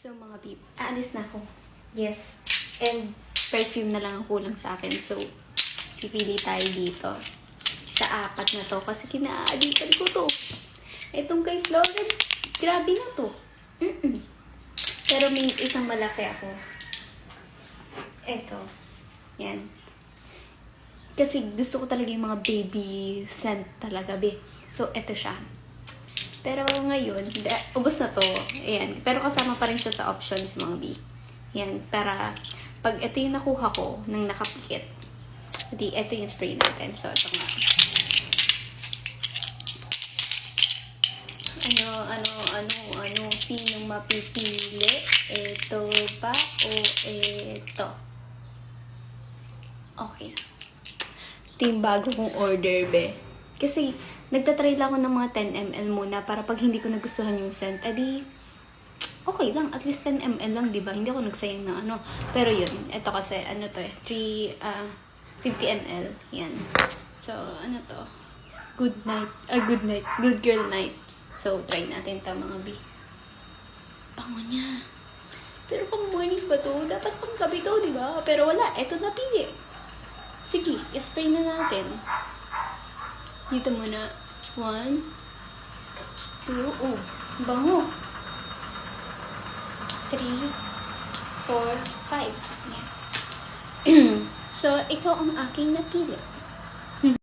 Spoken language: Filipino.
So mga peep, aalis na ako. Yes. And perfume na lang ang kulang sa akin. So, pipili tayo dito. Sa apat na to. Kasi kinaaditan ko to. Itong kay Florence, grabe na to. Pero may isang malaki ako. Ito. Yan. Kasi gusto ko talaga yung mga baby scent talaga, be. So, ito siya. Pero ngayon, ubos na to. Ayan. Pero kasama pa rin siya sa options, mga B. Ayan. Para, pag ito yung nakuha ko, nang nakapikit, ito yung spray natin. So, ito nga. Ano, sinong mapipili? Ito ba o ito? Okay. Ito yung bago kong order, be. Kasi, nagtatry lang ako ng mga 10 ml muna para pag hindi ko nagustuhan yung scent, edi, okay lang. At least 10 ml lang, diba? Hindi ako nagsayang ng ano. Pero yun, ito kasi, ano to eh, 50 ml. Yan. So, ano to? Good girl night. So, try natin ito, mga B. Bango niya. Pero pang morning ba to? Dapat pang gabi to, diba? Pero wala, ito napili. Sige, spray na natin. Dito muna. 1, 2, oh, bango. 3, 4, 5. Yeah. So, ikaw ang aking napili.